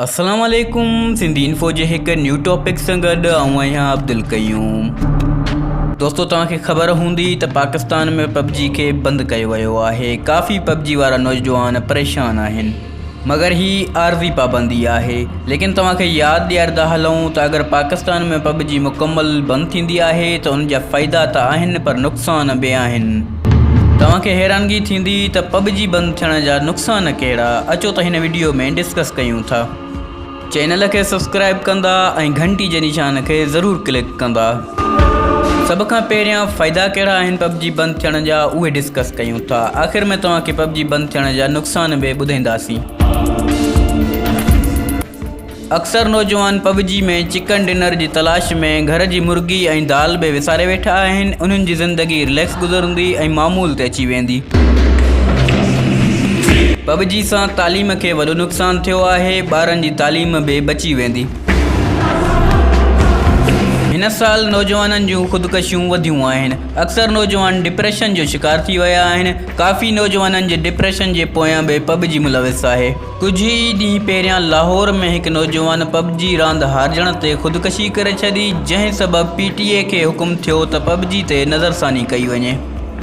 अस्सलाम वालेकुम। सिंधी इन्फो जे हिकु न्यू टॉपिक सां गॾु आहियां अब्दुल क़यूम। दोस्तो तव्हांखे ख़बर हूंदी त पाकिस्तान में पबजी खे बंदि कयो वियो आहे। काफ़ी पबजी वारा नौजवान परेशान आहिनि, मगर ही आरज़ी पाबंदी आहे। लेकिन तव्हांखे यादि ॾियारींदा हलूं त अगरि पाकिस्तान में पबजी मुकमल बंदि थींदी आहे त उन जा फ़ाइदा त आहिनि, पर नुक़सान बि आहिनि। तव्हांखे हैरानगी थींदी त पबजी बंदि थियण जा नुक़सान कहिड़ा। अचो त हिन वीडियो में डिस्कस कयूं था। चैनल के सब्सक्राइब कंदा ऐं घंटी जे निशान के ज़रूर क्लिक कंदा। सब खां पहिरियां फ़ाइदा कहिड़ा आहिनि पबजी बंदि थियण जा, उहे डिस्कस कयूं था। आख़िर में तव्हांखे पबजी बंदि थियण जा नुक़सान बि ॿुधाईंदासीं। अक्सर नौजवान पबजी में चिकन डिनर जी तलाश में घर जी मुर्गी ऐं दाल बि विसारे वेठा आहिनि। उन्हनि जी ज़िंदगी रिलैक्स गुज़रंदी ऐं मामूल ते अची वेंदी। पबजी सां तालीम खे वॾो नुक़सानु थियो आहे। ॿारनि जी तालीम बि बची वेंदी। हिन साल नौजवाननि जूं ख़ुदकशियूं वधियूं आहिनि। अक्सर नौजवान डिप्रेशन जो शिकार थी विया आहिनि। काफ़ी नौजवाननि जे डिप्रेशन जे पोयां बि पबजी मुलविस आहे। कुझु ई ॾींहं पहिरियां लाहौर में हिकु नौजवान पबजी रांदि हारजण ते ख़ुदकशी करे छॾी, जंहिं सबबु PTA खे हुकुम थियो त पबजी ते नज़रसानी कई वञे।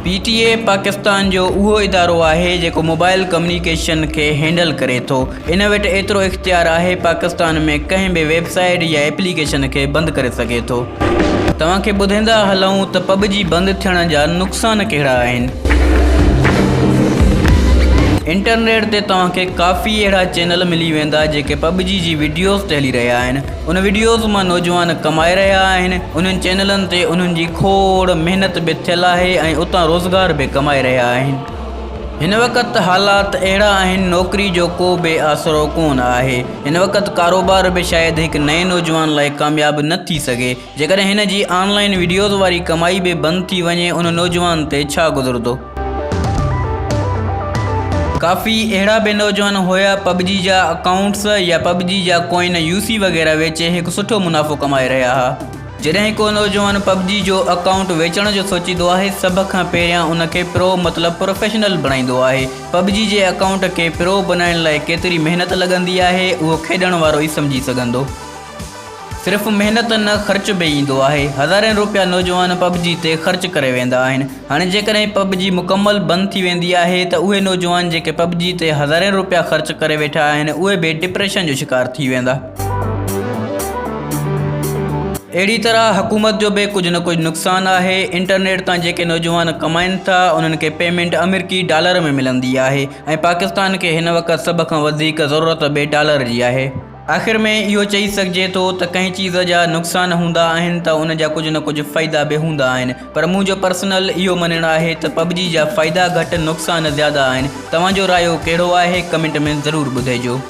PTA पाकिस्तान जो उहो इदारो आहे जेको मोबाइल कम्युनिकेशन खे हैंडल करे थो। इन वटि एतिरो इख्तियार आहे, पाकिस्तान में कंहिं बि वेबसाइट या एप्लीकेशन खे बंदि करे सघे थो। तव्हांखे ॿुधाईंदा हलूं त पबजी बंदि थियण जा नुक़सान कहिड़ा आहिनि। इंटरनेट ते तव्हांखे काफ़ी अहिड़ा चैनल मिली वेंदा जेके पबजी जी वीडियोज़ ते हली रहिया आहिनि। उन वीडियोज़ मां नौजवान कमाए रहिया आहिनि। उन्हनि चैनलनि ते उन्हनि जी खोड़ महिनत बि थियल आहे ऐं उतां रोज़गार बि कमाए रहिया आहिनि। हिन वक़्तु हालात अहिड़ा आहिनि, नौकिरी जो को बि आसरो कोन आहे। हिन वक़्तु कारोबार बि शायदि हिकु नए नौजवान लाइ कामयाबु न थी सघे। जेकॾहिं हिन जी ऑनलाइन वीडियोज़ वारी कमाई बि बंदि थी वञे, उन नौजवान ते छा गुज़रंदो। काफ़ी अहिड़ा बि नौजवान हुया पबजी जा अकाउंट्स या पबजी जा कॉइन UC वग़ैरह वेचे हिकु सुठो मुनाफ़ो कमाए रहिया हुआ। जॾहिं को नौजवान पबजी जो अकाउंट वेचण जो सोचींदो आहे, सभ खां पहिरियां उनखे प्रो मतिलबु प्रोफेशनल बणाईंदो आहे। पबजी जे अकाउंट खे प्रो बनाइण लाइ केतिरी महिनत लॻंदी आहे, उहो खेॾण वारो ई सम्झी सघंदो। सिर्फ़ु महिनत न, ख़र्च बि ईंदो आहे। हज़ारनि रुपया नौजवान पबजी ते ख़र्च करे वेंदा आहिनि। हाणे जेकॾहिं पबजी मुकमल बंदि थी वेंदी आहे त उहे नौजवान जेके पबजी ते हज़ारनि रुपया ख़र्च करे वेठा आहिनि, उहे बि डिप्रेशन जो शिकार थी वेंदा। अहिड़ी तरह हुकूमत जो बि कुझु न कुझु नुक़सानु आहे। इंटरनेट तां जेके नौजवान कमाइनि था, उन्हनि खे पेमेंट अमेरिकी डॉलर में मिलंदी आहे ऐं पाकिस्तान खे हिन वक़्तु सभ खां वधीक ज़रूरत बि डॉलर जी आहे। आख़िर में इहो चई सघिजे थो त कंहिं चीज़ जा नुक़सान हूंदा आहिनि त उन जा कुझु न कुझु फ़ाइदा बि हूंदा आहिनि। पर मुंहिंजो पर्सनल इहो मञणु आहे त पबजी जा फ़ाइदा घटि, नुक़सान ज़्यादा आहिनि। तव्हांजो रायो कहिड़ो आहे, कमेंट में ज़रूरु ॿुधाइजो।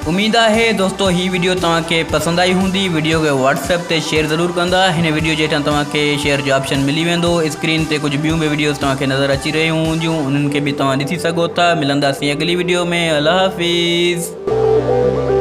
उम्मीद आहे दोस्तो ही वीडियो तव्हांखे पसंदि आई हूंदी। वीडियो खे WhatsApp ते शेयर ज़रूरु कंदा। हिन वीडियो जे हेठां तव्हांखे शेयर जो ऑप्शन मिली वेंदो। स्क्रीन ते कुझु ॿियूं बि वीडियोज़ तव्हांखे नज़र अची रहियूं हूंदियूं, उन्हनि खे बि तव्हां ॾिसी सघो था। मिलंदासीं अगली वीडियो में। अल्लाह हाफ़िज़।